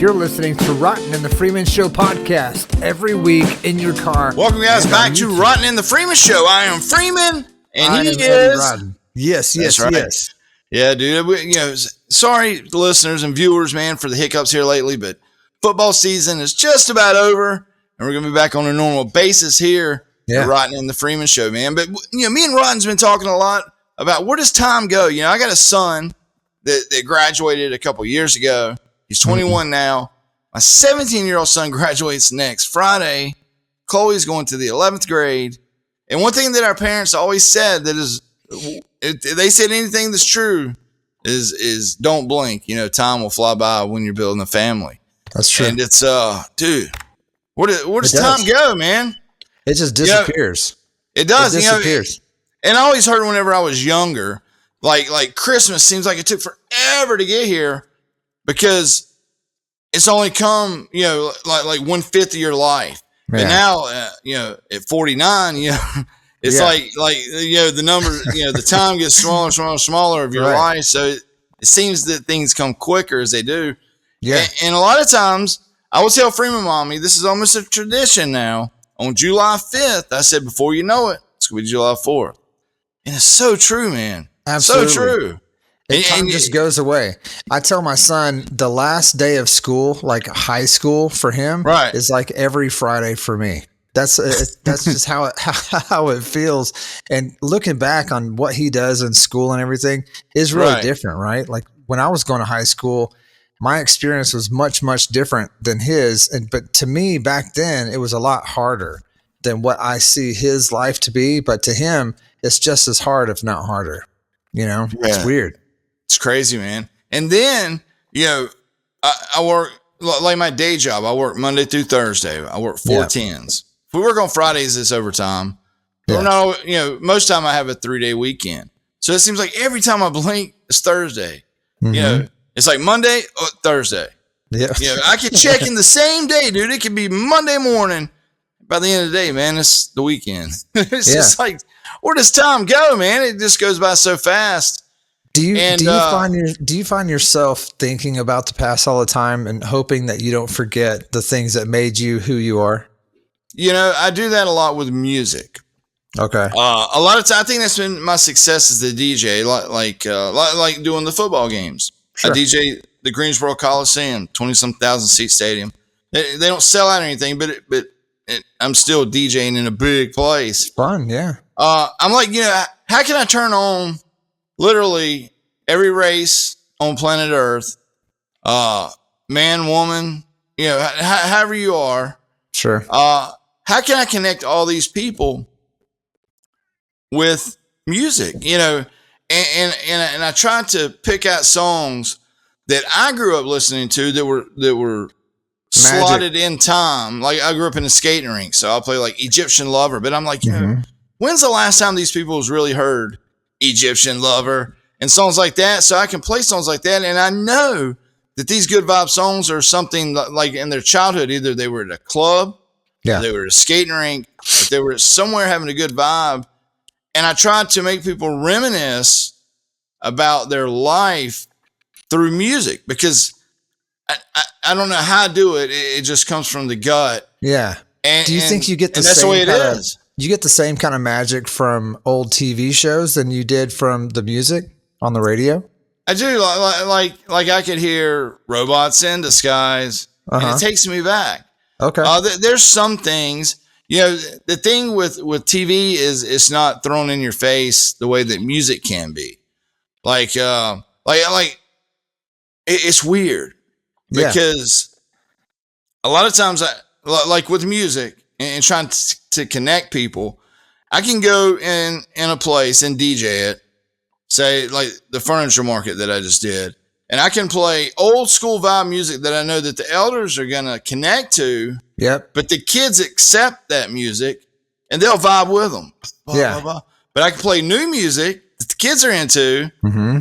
You're listening to Rotten in the Freeman Show podcast every week in your car. Welcome, guys, back to Rotten in the Freeman Show. I am Freeman, and he is Rodden. Yes. Yeah, dude. Sorry, listeners and viewers, man, for the hiccups here lately, but football season is just about over, and we're gonna be back on a normal basis here. Yeah. Rotten in the Freeman Show, man. But me and Rotten's been talking a lot about where does time go. I got a son that graduated a couple years ago. He's 21 now. My 17-year-old son graduates next Friday. Chloe's going to the 11th grade. And one thing that our parents always said that is, if they said anything that's true, is don't blink. Time will fly by when you're building a family. That's true. And it's, dude, where does time go, man? It just disappears. It does. It disappears. And I always heard whenever I was younger, like Christmas seems like it took forever to get here because it's only come, like 1/5 of your life. Yeah. And now, at 49, it's like the number, the time gets smaller of your life. So it seems that things come quicker as they do. Yeah. And a lot of times I will tell Freeman Mommy, this is almost a tradition now. On July 5th, I said, before you know it, it's going to be July 4th. And it's so true, man. Absolutely. So true. Time just goes away. I tell my son the last day of school, like high school for him, is like every Friday for me. That's just how it feels. And looking back on what he does in school and everything is really different, right? Like when I was going to high school, my experience was much, much different than his. But to me back then, it was a lot harder than what I see his life to be. But to him, it's just as hard, if not harder. It's weird. It's crazy, man. And then, I work like my day job. I work Monday through Thursday. I work 4 10s. If we work on Fridays, it's overtime. Yeah. Most time I have a 3-day weekend. So it seems like every time I blink, it's Thursday. Mm-hmm. It's like Monday or Thursday. Yeah. I can check in the same day, dude. It could be Monday morning. By the end of the day, man, it's the weekend. It's just like, where does time go, man? It just goes by so fast. Do you find yourself thinking about the past all the time and hoping that you don't forget the things that made you who you are? I do that a lot with music. Okay. A lot of time, I think that's been my success as the DJ, like doing the football games. Sure. I DJ the Greensboro Coliseum, 20-some thousand seat stadium. They don't sell out or anything, but I'm still DJing in a big place. Fun, yeah. I'm like, how can I turn on literally every race on planet Earth, man, woman, however you are. Sure. How can I connect all these people with music? And I tried to pick out songs that I grew up listening to that were slotted in time. Like I grew up in a skating rink, so I'll play like Egyptian Lover. But I'm like, when's the last time these people has really heard Egyptian Lover and songs like that? So I can play songs like that, and I know that these good vibe songs are something like in their childhood. Either they were at a club, they were at a skating rink, but they were somewhere having a good vibe. And I tried to make people reminisce about their life through music because I don't know how to do it. It just comes from the gut. Yeah. And do you think you get the that's same the way it is? You get the same kind of magic from old TV shows than you did from the music on the radio? I do. Like I could hear Robots in Disguise, and it takes me back. Okay. There's some things, the thing with TV is it's not thrown in your face the way that music can be. Like it's weird because a lot of times like with music and trying to connect people, I can go in a place and DJ it, say like the furniture market that I just did. And I can play old school vibe music that I know that the elders are going to connect to. Yep. But the kids accept that music and they'll vibe with them. Blah, blah. But I can play new music that the kids are into. Mm-hmm.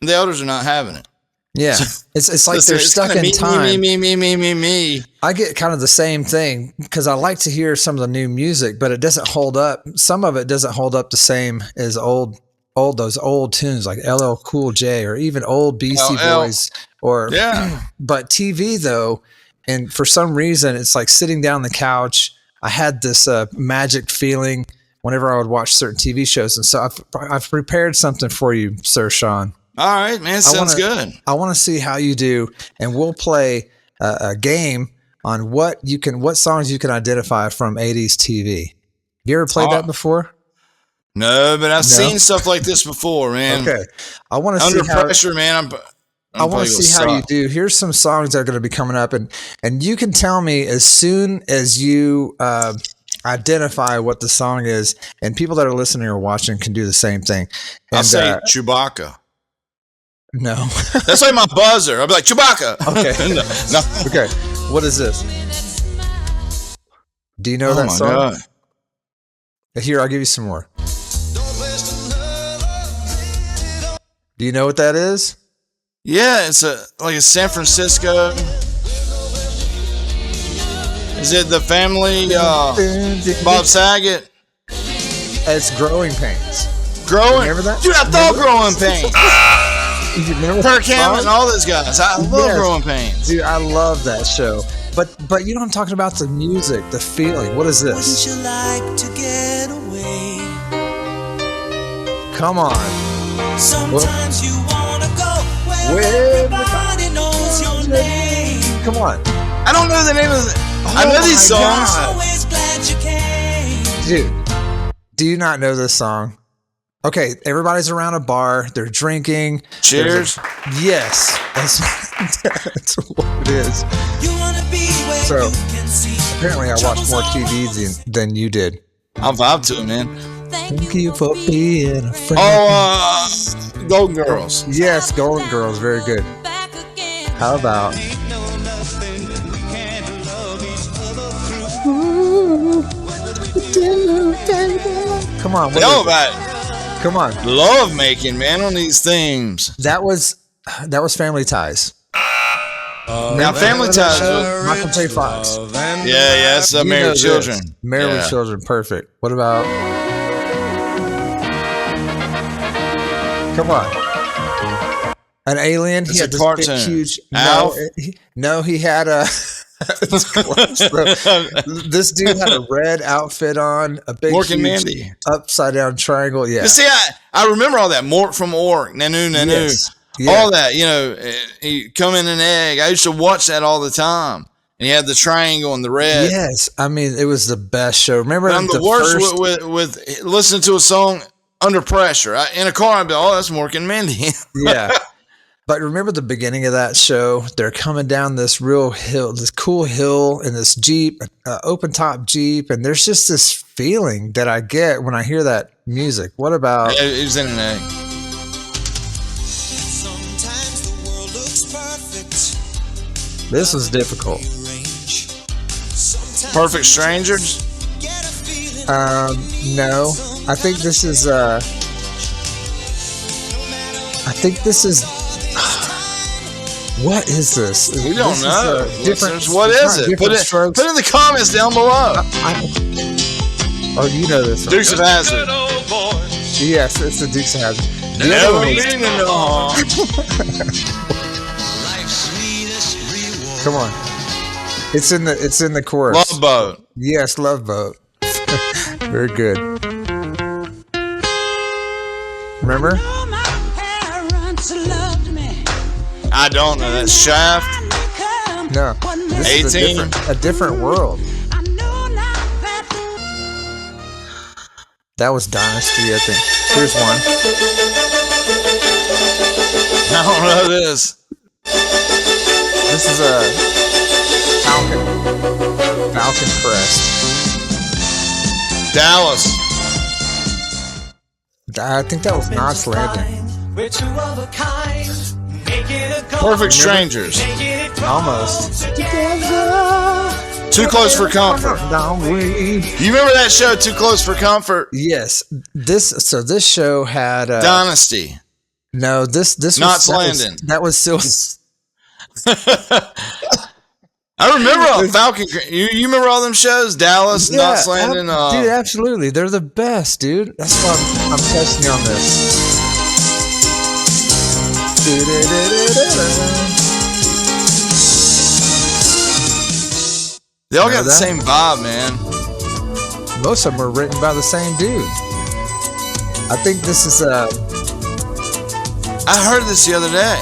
And the elders are not having it. Yeah. So, it's like they're stuck in time. Me. I get kind of the same thing because I like to hear some of the new music, but it doesn't hold up. Some of it doesn't hold up the same as those old tunes like LL Cool J or even old Beastie Boys Or but TV though, and for some reason it's like sitting down on the couch. I had this magic feeling whenever I would watch certain TV shows, and so I've prepared something for you, Sir Sean. All right, man, sounds good. I want to see how you do, and we'll play a game on what songs you can identify from 80s TV. You ever played that before? No, but I've seen stuff like this before, man. Okay, I want to see under pressure, man. I want to see how you do. Here's some songs that are going to be coming up, and you can tell me as soon as you identify what the song is, and people that are listening or watching can do the same thing. And, I'll say Chewbacca. No, that's like my buzzer. I'll be like Chewbacca. Okay, no. Okay, what is this? Do you know that song? God. Here, I'll give you some more. Do you know what that is? Yeah, it's like a San Francisco. Is it the family Bob Saget? It's Growing Pains. Remember that? Dude, I thought Growing Pains. Kirk Hammett and all those guys. I love Growing Pains. Dude, I love that show. But you know I'm talking about the music, the feeling. What is this? Wouldn't you like to get away? Come on. Sometimes you wanna go where everybody knows your name. Come on. I don't know the name of it. I know these songs. Always glad you came. Dude, do you not know this song? Okay, everybody's around a bar. They're drinking. Cheers. Yes, that's what it is. You wanna be where so you can see. Apparently, I watched more TV than you did. I'll vibe to it, man. Thank you for being a friend. Oh, Golden Girls. Yes, Golden Girls. Very good. How about? Come on. Know about it. Come on. Love making, man, on these themes. That was Family Ties. Now, Family Ties was Michael J. Fox. Yeah, it's Married with Children. Married with Children, perfect. What about? Come on. An alien. It's he had a cartoon. Big, huge. Alf? No, he had a. This dude had a red outfit on, a big Mork and Mindy. Upside down triangle. Yeah. But see, I remember all that. Mort from Ork, Nanu. Yes. Yeah. All that, you know, he come in an egg. I used to watch that all the time. And he had the triangle and the red. Yes. I mean, it was the best show. Remember, I'm the worst with listening to a song under pressure. In a car, I'd be, oh, that's Mork and Mindy. Yeah. But remember the beginning of that show? They're coming down this real hill, this cool hill in this Jeep, open top Jeep. And there's just this feeling that I get when I hear that music. What about? It was in an egg. This was difficult. Perfect Strangers? No. I think this is what is this? We don't know. What is it? Put it in the comments down below. Oh, you know this one. Dukes of Hazzard. Yes, it's the Dukes of Hazzard. Never been in the hall. Come on. It's in the chorus. Love Boat. Yes, Love Boat. Very good. Remember? I don't know. That's Shaft. No. This 18. Is a different world. That was Dynasty, I think. Here's one. I don't know this. This is a Falcon Crest. Dallas. I think that was Knots Landing. Perfect Strangers. Almost. Too Close for Comfort. You remember that show, Too Close for Comfort? Yes. This show had Dynasty. No, this Knots Landing. That was still. I remember Falcon. You remember all them shows? Dallas, yeah, Knots Landing. Dude, absolutely. They're the best, dude. That's why I'm testing you on this. They all got the same vibe, man. Most of them are written by the same dude. I think this is I heard this the other day.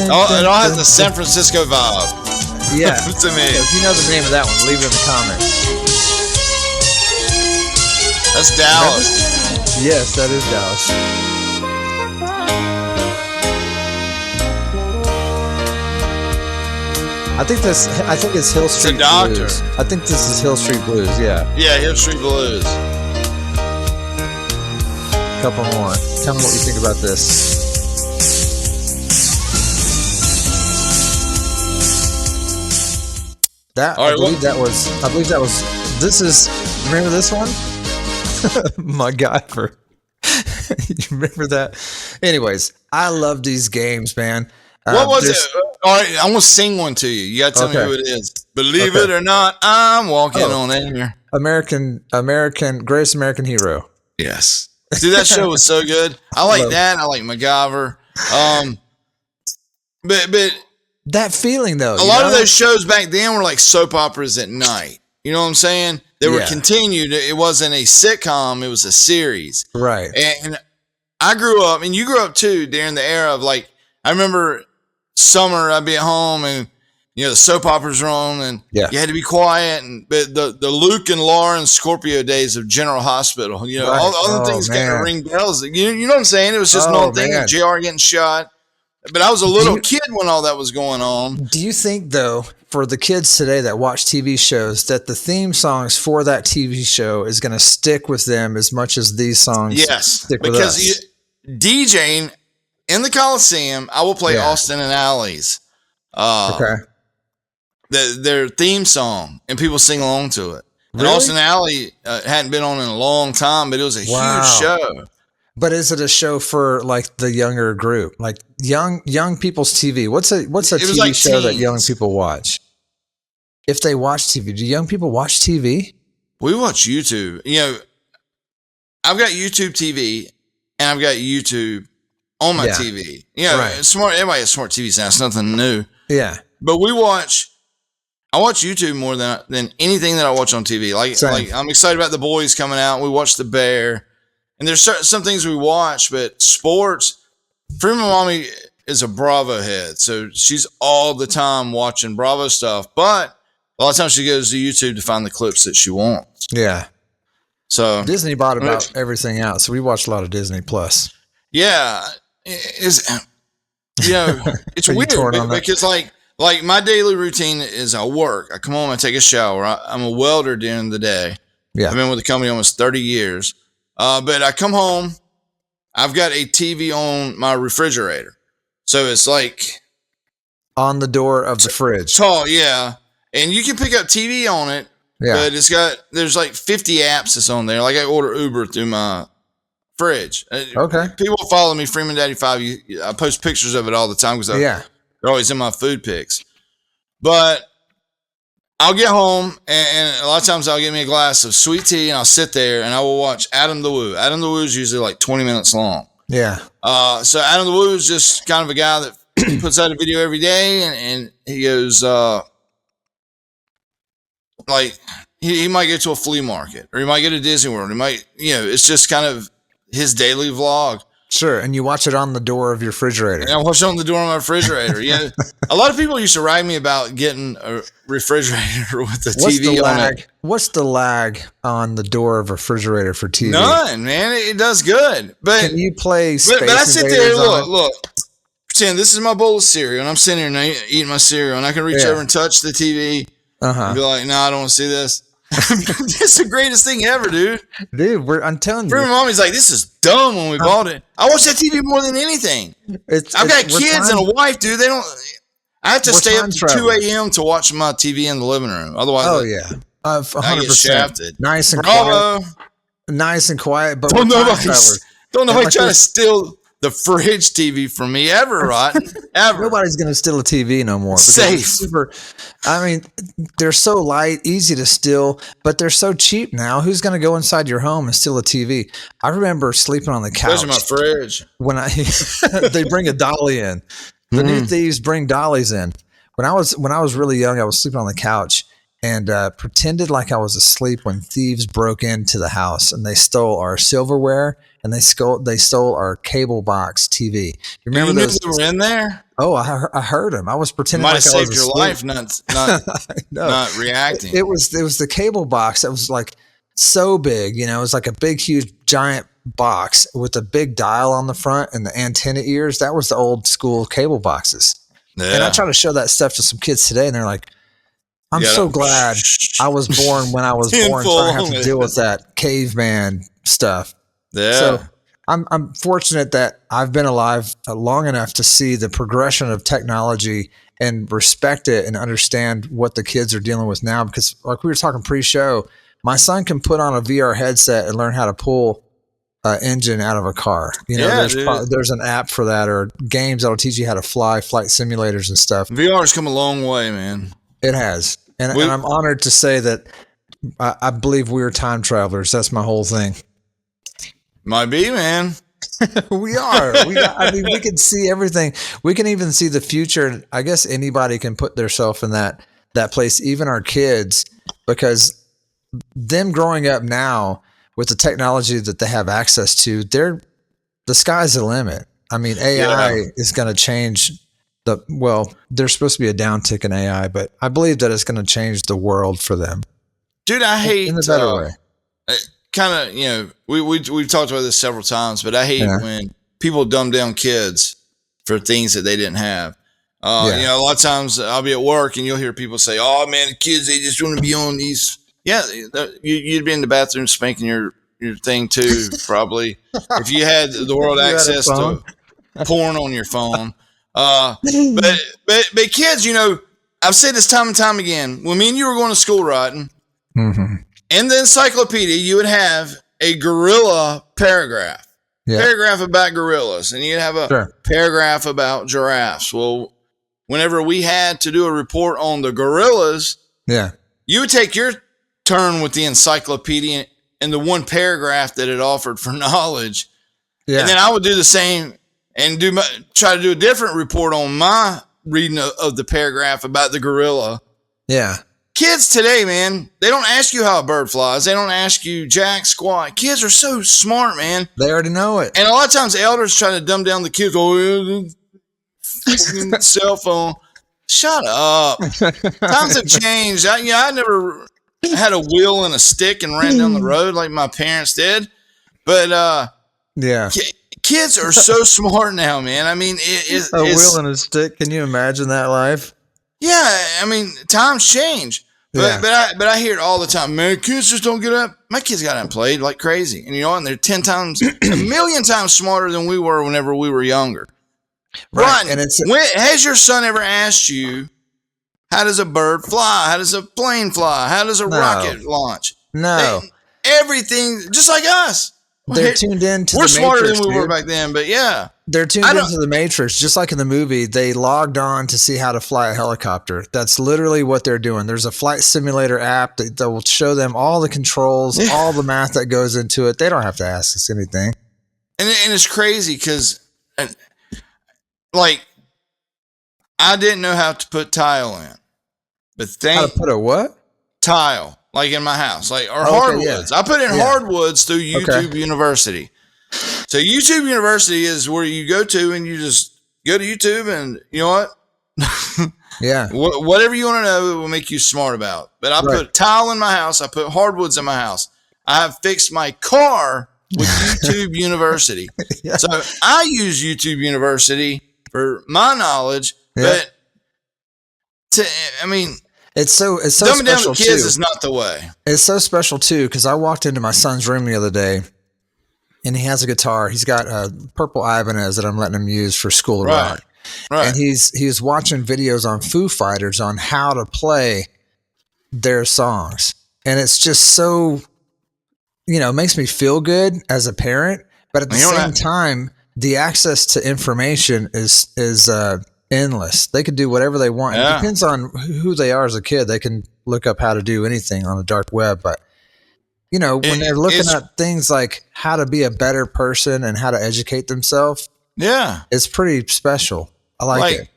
Oh, it all has the San Francisco vibe. Yeah. To me. If you know the name of that one, leave it in the comments. That's Dallas. Yes, that is Dallas. I think it's Hill Street Blues. I think this is Hill Street Blues, yeah. Yeah, Hill Street Blues. Couple more. Tell me what you think about this. I believe that was, this is, remember this one? MacGyver. You remember that? Anyways, I love these games, man. What was it? All right, I'm going to sing one to you. You got to tell me who it is. Believe it or not, I'm walking on air. Greatest American Hero. Yes. Dude, that show was so good. I like that. I like MacGyver. But that feeling, though. A lot of those shows back then were like soap operas at night. You know what I'm saying? They were continued. It wasn't a sitcom. It was a series. Right. And I grew up, and you grew up too, during the era of like, I remember summer, I'd be at home and, you know, the soap operas were on and you had to be quiet. And but the Luke and Lauren Scorpio days of General Hospital, you know, all the things kind of ring bells. You know what I'm saying? It was just an old thing of JR getting shot. But I was a little kid when all that was going on. Do you think, though, for the kids today that watch TV shows, that the theme songs for that TV show is going to stick with them as much as these songs stick with us? Because DJing in the Coliseum, I will play Austin and Alley's their theme song, and people sing along to it. Really? And Austin Alley hadn't been on in a long time, but it was a huge show. But is it a show for like the younger group, like young people's TV? What's a TV show that young people watch? If they watch TV, do young people watch TV? We watch YouTube. You know, I've got YouTube TV, and I've got YouTube on my TV. You know, smart. Everybody has smart TVs now. It's nothing new. Yeah. But I watch YouTube more than anything that I watch on TV. Like I'm excited about The Boys coming out. We watch The Bear. And there's some things we watch, but sports, Freeman Mommy is a Bravo head. So she's all the time watching Bravo stuff. But a lot of times she goes to YouTube to find the clips that she wants. Yeah. So Disney bought about everything out. So we watch a lot of Disney Plus. Yeah. It's weird because like my daily routine is I work. I come home, I take a shower. I'm a welder during the day. Yeah. I've been with the company almost 30 years. But I come home, I've got a TV on my refrigerator. So it's like on the door of the fridge. Tall, yeah. And you can pick up TV on it. Yeah. But there's like 50 apps that's on there. Like I order Uber through my fridge. Okay. People follow me, Freeman Daddy 5. I post pictures of it all the time because they're always in my food pics. But I'll get home, and a lot of times I'll get me a glass of sweet tea, and I'll sit there, and I will watch Adam the Woo. Adam the Woo is usually like 20 minutes long. Yeah. So Adam the Woo is just kind of a guy that puts out a video every day, and he goes, like, he might go to a flea market, or he might go to Disney World. He might, it's just kind of his daily vlog. Sure, and you watch it on the door of your refrigerator. And I watch it on the door of my refrigerator. Yeah, a lot of people used to write me about getting a refrigerator with the TV on it. What's the lag on the door of a refrigerator for TV? None, man. It does good. But can you play? But I sit there, look. Pretend this is my bowl of cereal, and I'm sitting here and eating my cereal, and I can reach over and touch the TV and be like, "No, I don't want to see this." That's the greatest thing ever, dude. Dude, I'm telling you. Freeman Mommy's like, this is dumb when we bought it. I watch that TV more than anything. I've got kids and a wife, dude. I have to stay up to 2 a.m. to watch my TV in the living room. Otherwise, 100%. I get shafted. Nice and quiet. Nice and quiet. But don't nobody try to steal the fridge TV from me ever, right? Ever. Nobody's going to steal a TV no more. Safe. They're so light, easy to steal, but they're so cheap now. Who's going to go inside your home and steal a TV? I remember sleeping on the couch. Especially my fridge. When they bring a dolly in. The new thieves bring dollies in. When I was really young, I was sleeping on the couch and pretended like I was asleep when thieves broke into the house and they stole our silverware and they stole our cable box TV. You remember those? They were in there? Oh, I heard them. I was pretending like I was asleep. Might have saved your life, not reacting. It was the cable box that was like so big. You know, it was like a big, huge, giant box with a big dial on the front and the antenna ears. That was the old school cable boxes. Yeah. And I try to show that stuff to some kids today, and they're like, I'm so glad I was born when I was born, so I don't have to deal with that caveman stuff. Yeah. So I'm fortunate that I've been alive long enough to see the progression of technology and respect it and understand what the kids are dealing with now. Because like we were talking pre-show, my son can put on a VR headset and learn how to pull engine out of a car. You know, there's an app for that, or games that'll teach you how to fly, flight simulators and stuff. VR's come a long way, man. It has. And I'm honored to say that I believe we are time travelers. That's my whole thing. Might be, man. We are. I mean, we can see everything. We can even see the future. I guess anybody can put themselves in that place, even our kids, because them growing up now with the technology that they have access to, the sky's the limit. I mean, AI is going to change there's supposed to be a downtick in AI, but I believe that it's going to change the world for them. Dude, I hate in a better way. Kind of, you know, we've talked about this several times, but I hate when people dumb down kids for things that they didn't have. You know, a lot of times I'll be at work and you'll hear people say, "Oh man, the kids, they just want to be on these." Yeah, you'd be in the bathroom spanking your thing too, probably, if you had the world access to porn on your phone. But kids, you know, I've said this time and time again. When me and you were going to school, Rotten, in the encyclopedia, you would have a gorilla paragraph. Paragraph about gorillas, and you'd have a paragraph about giraffes. Well, whenever we had to do a report on the gorillas, you would take your turn with the encyclopedia and the one paragraph that it offered for knowledge, and then I would do the same and try to do a different report on my reading of the paragraph about the gorilla. Yeah. Kids today, man, they don't ask you how a bird flies. They don't ask you jack squat. Kids are so smart, man. They already know it. And a lot of times elders try to dumb down the kids. Oh, cell phone. Shut up. Times have changed. I never had a wheel and a stick and ran down the road like my parents did. But kids are so smart now, man. I mean, it's a wheel and a stick. Can you imagine that life? Yeah, I mean, times change. But I hear it all the time. Man, kids just don't get up. My kids got up and played like crazy. And and they're 10 times, a million times smarter than we were whenever we were younger. Right. And has your son ever asked you, how does a bird fly? How does a plane fly? How does a rocket launch? No. Everything, just like us. They're tuned in to the Matrix. We're smarter than we were back then, but yeah. They're tuned into the Matrix, just like in the movie. They logged on to see how to fly a helicopter. That's literally what they're doing. There's a flight simulator app that will show them all the controls, all the math that goes into it. They don't have to ask us anything. And it's crazy because, like, I didn't know how to put tile in. But how to put a what? Tile. Like in my house, like hardwoods. I put in hardwoods through YouTube University. So YouTube University is where you go to and you just go to YouTube and you know what? Whatever you want to know, it will make you smart about. But I put tile in my house. I put hardwoods in my house. I have fixed my car with YouTube University. So I use YouTube University for my knowledge, but it's so dumbing down special the kids is not the way. It's so special too, because I walked into my son's room the other day, and he has a guitar. He's got a purple Ibanez that I'm letting him use for School of Rock. Right. And he's watching videos on Foo Fighters on how to play their songs, and it's just so, it makes me feel good as a parent. But at the same time, the access to information is endless. They can do whatever they want. It depends on who they are as a kid. They can look up how to do anything on the dark web. But, when they're looking at things like how to be a better person and how to educate themselves, it's pretty special. I like it.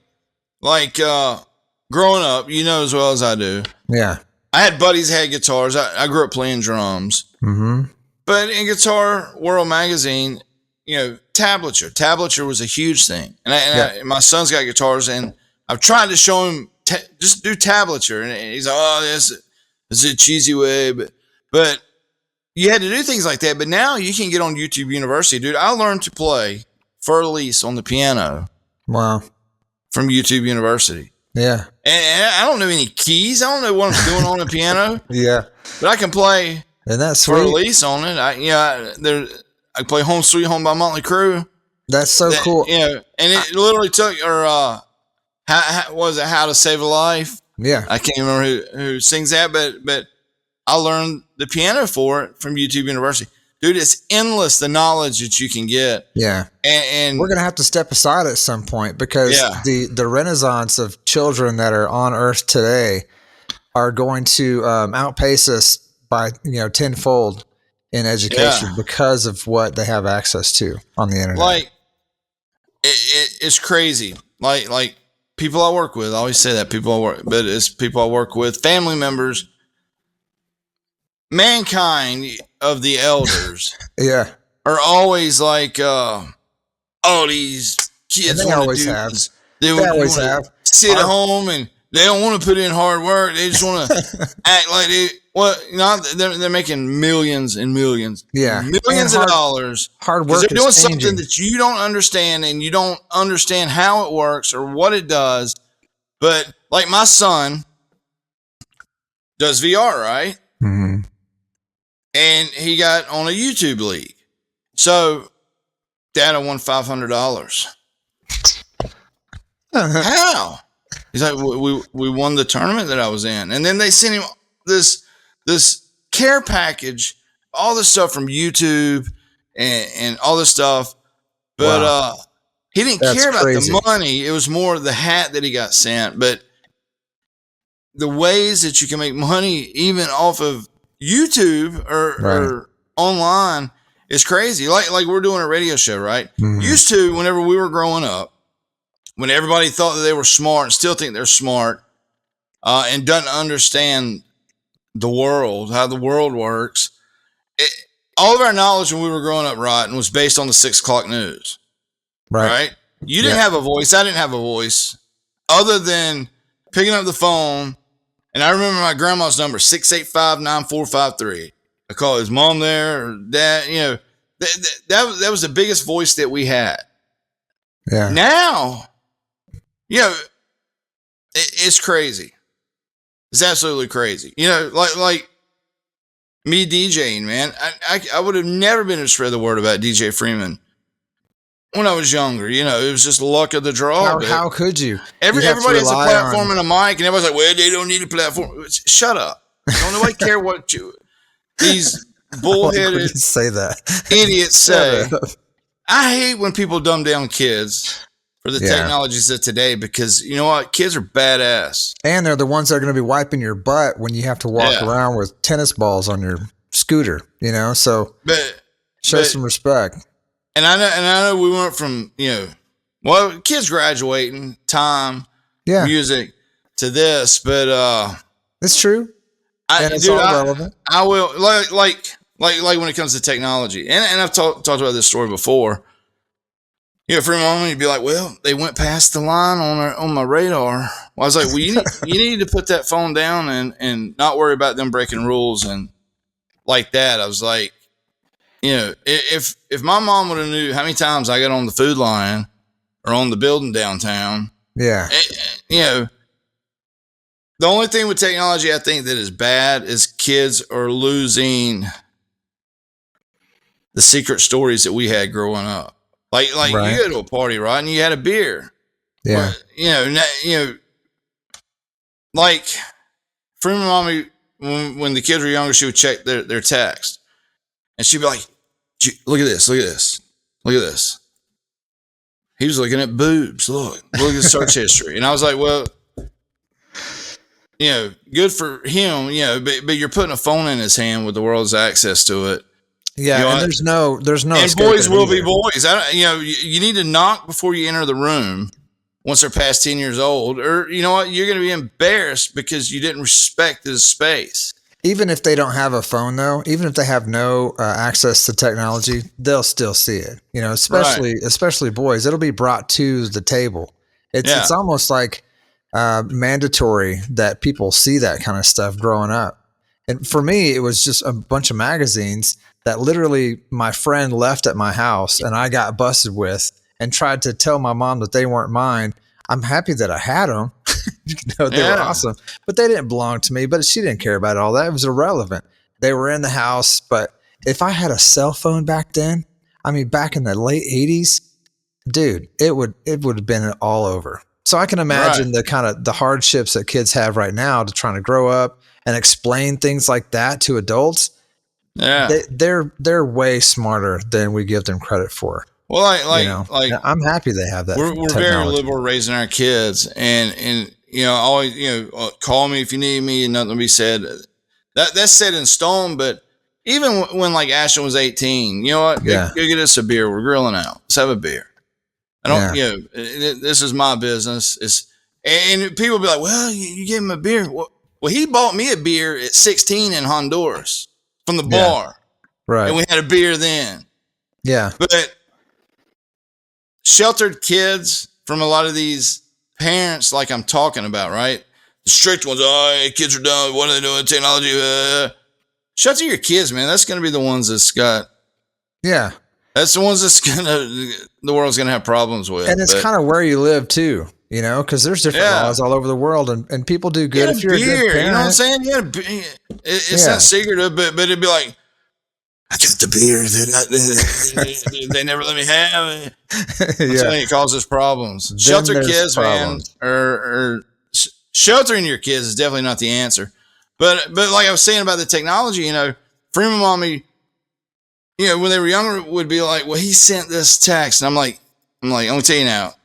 Like growing up, you know as well as I do. Yeah. I had buddies that had guitars. I grew up playing drums. Mm-hmm. But in Guitar World magazine, you know, tablature was a huge thing. And my son's got guitars, and I've tried to show him just do tablature, and he's like, "Oh, this is a cheesy way," but you had to do things like that. But now you can get on YouTube University, dude. I learned to play Für Elise on the piano. Wow. From YouTube University. Yeah. And I don't know any keys. I don't know what I'm doing on the piano. Yeah. But I can play and that's sweet. Für Elise on it. I play Home Sweet Home by Motley Crue. That's so cool. You know, and it literally took, How to Save a Life? Yeah. I can't remember who sings that, but I learned the piano for it from YouTube University. Dude, it's endless, the knowledge that you can get. Yeah. And we're going to have to step aside at some point because the renaissance of children that are on Earth today are going to outpace us by, tenfold in education because of what they have access to on the internet. Like, it's crazy. Like people I work with, I always say that but it's people I work with, family members, mankind of the elders are always like, these kids want to do this. They always have sit at home and they don't want to put in hard work. They just want to act like they're making millions and millions, millions of dollars. Hard work. They're doing something that you don't understand, and you don't understand how it works or what it does. But like my son does VR, right? Mm-hmm. And he got on a YouTube league. So, Dad, I won $500. How? He's like, we won the tournament that I was in. And then they sent him this care package, all this stuff from YouTube and all this stuff. But he didn't care about the money. It was more the hat that he got sent. But the ways that you can make money even off of YouTube or online is crazy. Like we're doing a radio show, right? Mm-hmm. Used to, whenever we were growing up, when everybody thought that they were smart and still think they're smart, and doesn't understand the world, how the world works, all of our knowledge when we were growing up, Rotten, was based on the 6 o'clock news. Right? You didn't have a voice. I didn't have a voice other than picking up the phone. And I remember my grandma's number, 685-9453. I call his mom there or dad, that was the biggest voice that we had. Yeah. Now, it's crazy. It's absolutely crazy. Like me DJing, man. I would have never been able to spread the word about DJ Freeman when I was younger. It was just luck of the draw. How could you? Everybody has a platform and a mic, and everybody's like, well, they don't need a platform. Shut up. Don't nobody care what these bullheaded say that idiots say. I hate when people dumb down kids for the technologies of today, because you know what? Kids are badass. And they're the ones that are going to be wiping your butt when you have to walk around with tennis balls on your scooter, so show some respect. And I know we went from, kids graduating, time, music to this, but it's true. It's all relevant. I will like when it comes to technology. And I've talked about this story before. For a moment you'd be like, well, they went past the line on my radar. Well, I was like, well, you need to put that phone down and not worry about them breaking rules and like that. I was like, if my mom would have knew how many times I got on the food line or on the building downtown, the only thing with technology I think that is bad is kids are losing the secret stories that we had growing up. Like you go to a party, right, and you had a beer. Yeah. Or, like Freeman mommy, when the kids were younger, she would check their text, and she'd be like, look at this. He was looking at boobs. Look at search history. And I was like, well, good for him, but you're putting a phone in his hand with the world's access to it. Yeah. And there's no, and boys will be boys. You need to knock before you enter the room. once they're past 10 years old, or you know what, you're going to be embarrassed because you didn't respect his space. Even if they don't have a phone, though, even if they have no access to technology, they'll still see it. You know, especially boys. It'll be brought to the table. It's almost like mandatory that people see that kind of stuff growing up. And for me, it was just a bunch of magazines that literally my friend left at my house, and I got busted with, and tried to tell my mom that they weren't mine. I'm happy that I had them. They were awesome, but they didn't belong to me. But she didn't care about all that. It was irrelevant. They were in the house. But if I had a cell phone back then, I mean, back in the late 80s, dude, it would have been all over. So I can imagine the kind of the hardships that kids have right now to trying to grow up and explain things like that to adults. Yeah, they're way smarter than we give them credit for. Well, like I'm happy they have that. We're very liberal raising our kids, and always call me if you need me, and nothing will be said. That's set in stone. But even when like Ashton was 18, you know what? Go get us a beer. We're grilling out. Let's have a beer. I don't. This is my business. And people be like, well, you gave him a beer. Well, he bought me a beer at 16 in Honduras from the bar, right? And we had a beer then. Yeah, but sheltered kids from a lot of these parents, like I'm talking about, right? The strict ones, kids are dumb. What are they doing? Technology. Shelter your kids, man. That's going to be the ones that's got. Yeah. That's the ones the world's going to have problems with. And it's kind of where you live too, because there's different laws all over the world, and people do good if you're a good parent. You know what I'm saying? It's not secretive, but it'd be like, I got the beer that they never let me have. I'm telling you, it causes problems. Then shelter kids, problems. Man, or sheltering your kids is definitely not the answer. But like I was saying about the technology, Freeman mommy, when they were younger, would be like, well, he sent this text, and I'm like, I'm gonna tell you now,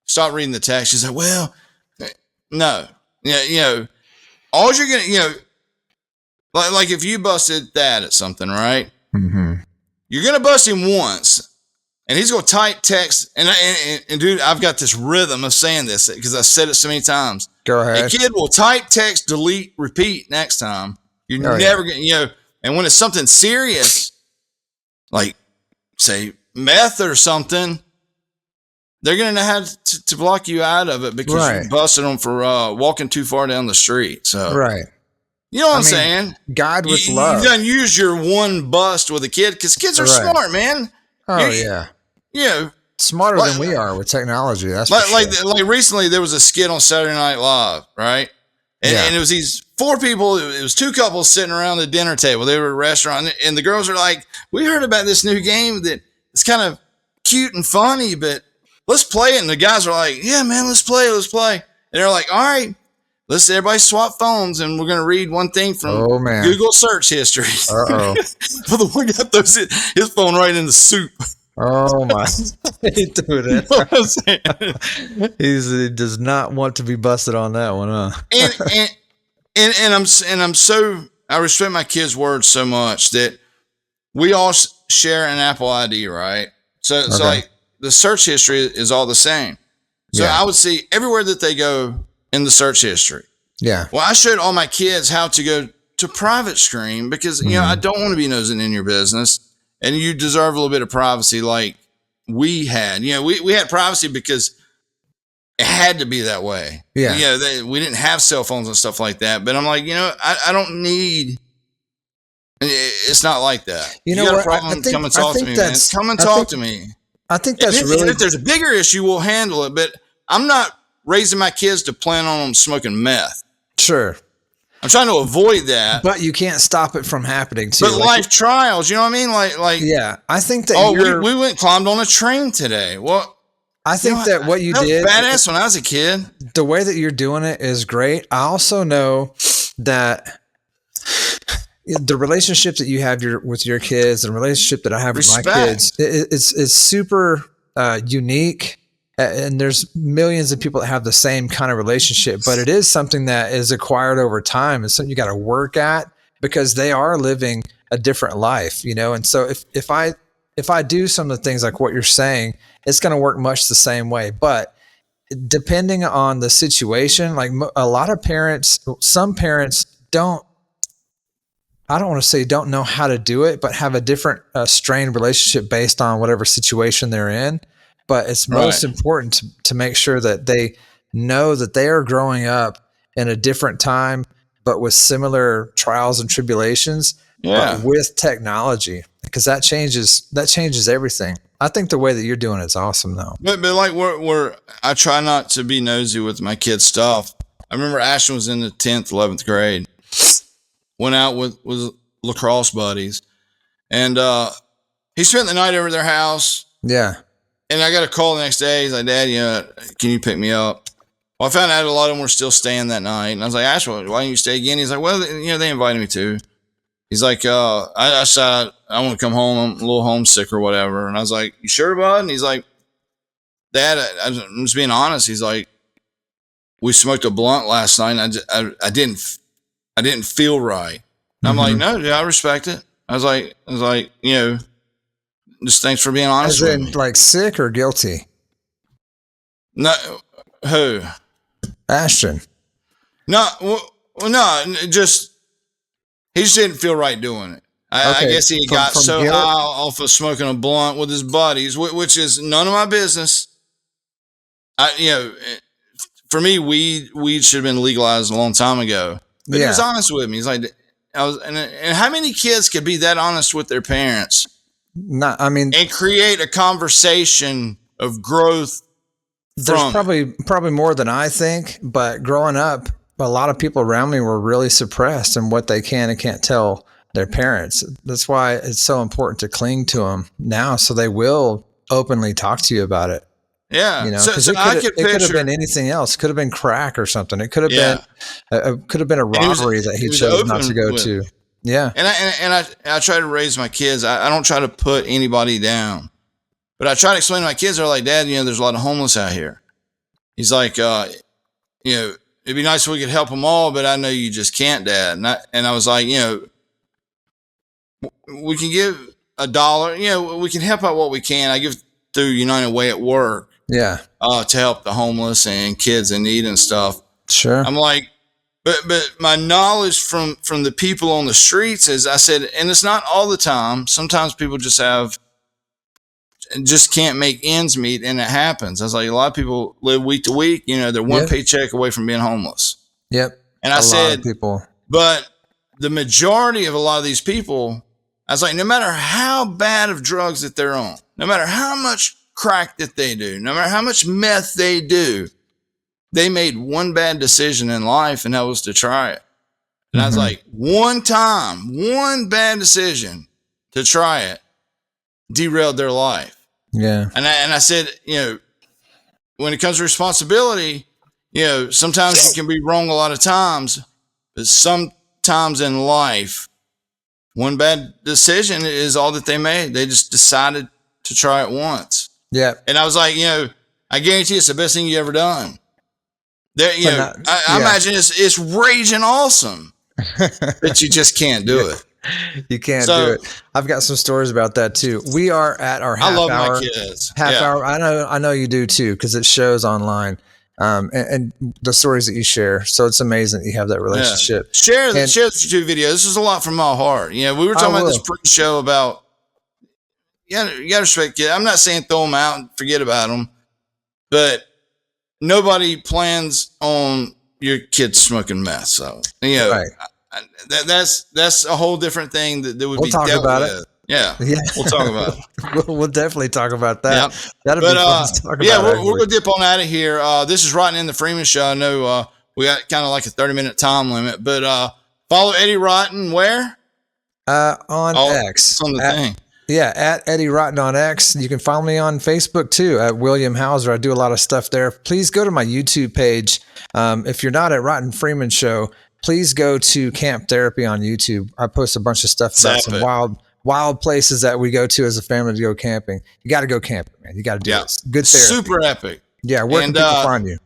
stop reading the text. She's like, well, no, all you're gonna, like if you busted that at something, right? Mm-hmm. You're going to bust him once, and he's going to type text. And dude, I've got this rhythm of saying this because I said it so many times. Go ahead. A kid will type, text, delete, repeat next time. You're never going to, and when it's something serious, like say meth or something, they're going to have to block you out of it because you busted them for walking too far down the street. So, right. You know what I'm saying? God with love. You done use your one bust with a kid because kids are smart, man. Oh, yeah. Smarter than we are with technology. That's like recently there was a skit on Saturday Night Live, right? And it was these 4 people. It was 2 couples sitting around the dinner table. They were at a restaurant, and the girls are like, we heard about this new game that it's kind of cute and funny, but let's play it. And the guys are like, yeah, man, let's play. And they're like, all right. Let's everybody swap phones, and we're going to read one thing from Google search history. Uh-oh. Well, the one guy throws his phone right in the soup. Oh, my. He threw it in. He does not want to be busted on that one, huh? I respect my kids' words so much that we all share an Apple ID, right? So like the search history is all the same. So I would see everywhere that they go in the search history. Yeah. Well, I showed all my kids how to go to private screen because, I don't want to be nosing in your business, and you deserve a little bit of privacy like we had. We had privacy because it had to be that way. Yeah. We didn't have cell phones and stuff like that, but I'm like, I don't need, it's not like that. You know got what? a problem, come and talk to me, man. Come and talk to me. I think that's and if there's a bigger issue, we'll handle it, but I'm not raising my kids to plan on them smoking meth. Sure. I'm trying to avoid that. But you can't stop it from happening too. But life trials, you know what I mean? Like yeah, I think that we went climbed on a train today. Well, I think that what you did was badass when I was a kid. The way that you're doing it is great. I also know that the relationship that you have with your kids and the relationship that I have with my kids is super unique. And there's millions of people that have the same kind of relationship, but it is something that is acquired over time. It's something you got to work at because they are living a different life, And so if I do some of the things like what you're saying, it's going to work much the same way. But depending on the situation, like a lot of parents, some parents don't, I don't want to say don't know how to do it, but have a different strained relationship based on whatever situation they're in. But it's most important to make sure that they know that they are growing up in a different time, but with similar trials and tribulations, but with technology, because that changes everything. I think the way that you're doing it's awesome though. But like we're I try not to be nosy with my kids' stuff. I remember Ashton was in the 10th, 11th grade. Went out with lacrosse buddies, and he spent the night over at their house. Yeah. And I got a call the next day. He's like, Dad, can you pick me up? Well, I found out a lot of them were still staying that night. And I was like, Ashton, why don't you stay again? He's like, well, they invited me to. He's like, I said, I want to come home. I'm a little homesick or whatever. And I was like, you sure, bud? And he's like, Dad, I'm just being honest. He's like, we smoked a blunt last night. And I didn't feel right. And I'm like, no, dude, I respect it. I was like, just thanks for being honest with me. Like sick or guilty? No, who? Ashton. No, no, just he just didn't feel right doing it. I guess he got so high off of smoking a blunt with his buddies, which is none of my business. For me, weed should have been legalized a long time ago. But he was honest with me. He's like, and how many kids could be that honest with their parents? And create a conversation of growth. There's probably more than I think, but growing up, a lot of people around me were really suppressed in what they can and can't tell their parents. That's why it's so important to cling to them now, so they will openly talk to you about it. Yeah, because it could have been anything else. It could have been crack or something. It could have been a robbery that he chose not to go to. Yeah, and I try to raise my kids. I don't try to put anybody down, but I try to explain to my kids. They're like, Dad, there's a lot of homeless out here. He's like, it'd be nice if we could help them all, but I know you just can't, Dad. And I was like, we can give $1. We can help out what we can. I give through United Way at work. Yeah. To help the homeless and kids in need and stuff. Sure. I'm like, but my knowledge from the people on the streets is, I said, and it's not all the time. Sometimes people just can't make ends meet, and it happens. I was like, a lot of people live week to week. They're one paycheck away from being homeless. Yep. And I said, but the majority of a lot of these people, I was like, no matter how bad of drugs that they're on, no matter how much crack that they do, no matter how much meth they do, they made one bad decision in life, and that was to try it. And I was like, one bad decision to try it derailed their life. Yeah. And I said, when it comes to responsibility, sometimes you can be wrong a lot of times, but sometimes in life, one bad decision is all that they made. They just decided to try it once. Yeah. And I was like, I guarantee it's the best thing you ever done. I imagine it's raging awesome, but you just can't do it. You can't do it. I've got some stories about that too. We are at our half hour. I love my kids. Hour. I know you do too, because it shows online. And the stories that you share. So it's amazing that you have that relationship. Share the YouTube video. This is a lot from my heart. We were talking about this pre-show about, you got to respect kids. I'm not saying throw them out and forget about them, but nobody plans on your kids smoking meth. So, right. That's a whole different thing that would be dealt about with. It. Yeah, we'll talk about it. We'll definitely talk about that. Yep. That'll be fun to talk about. We're going to dip on out of here. This is Rotten in the Freeman Show. I know we got kind of like a 30-minute time limit, but follow Eddie Rotten where? On X. On the thing. Yeah, at Eddie Rotten on X. You can follow me on Facebook too, at William Hauser. I do a lot of stuff there. Please go to my YouTube page. If you're not at Rotten Freeman Show, please go to Camp Therapy on YouTube. I post a bunch of stuff about some wild places that we go to as a family to go camping. You got to go camping, man. You got to do this. Good therapy. Super epic. Yeah, where can people find you?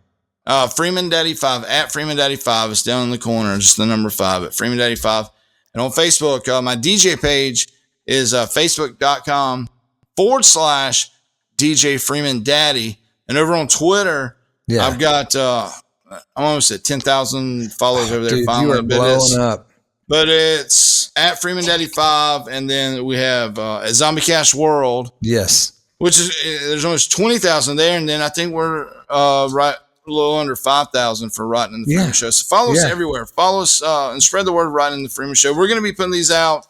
Freeman Daddy 5, at Freeman Daddy 5. It's down in the corner, just the number 5 at Freeman Daddy 5. And on Facebook, my DJ page is facebook.com/DJ Freeman Daddy. And over on Twitter, Yeah. I've got I'm almost at 10,000 followers over there. Dude, finally, you are blowing up. But it's at Freeman Daddy 5, and then we have at Zombie Cash World. Yes. Which is there's almost 20,000 there, and then I think we're right a little under 5,000 for Rotten in the Freeman Show. So follow us everywhere. Follow us and spread the word of Rotten in the Freeman Show. We're going to be putting these out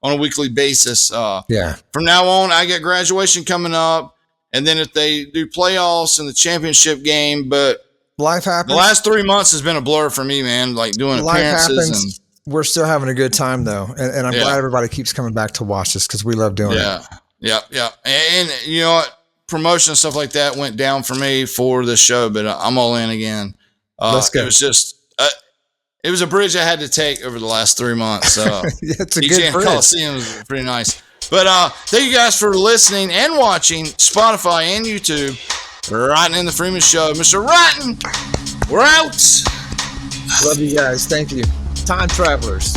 on a weekly basis. From now on, I got graduation coming up, and then if they do playoffs in the championship game, but life happens. The last 3 months has been a blur for me, man. Like doing appearances. We're still having a good time though, and I'm glad everybody keeps coming back to watch this because we love doing it. Yeah. And you know what? Promotion and stuff like that went down for me for this show, but I'm all in again. Let's go. It was just, it was a bridge I had to take over the last 3 months. It's a good bridge. Coliseum was pretty nice. But thank you guys for listening and watching Spotify and YouTube. Rotten in the Freeman Show. Mr. Rotten, we're out. Love you guys. Thank you. Time travelers.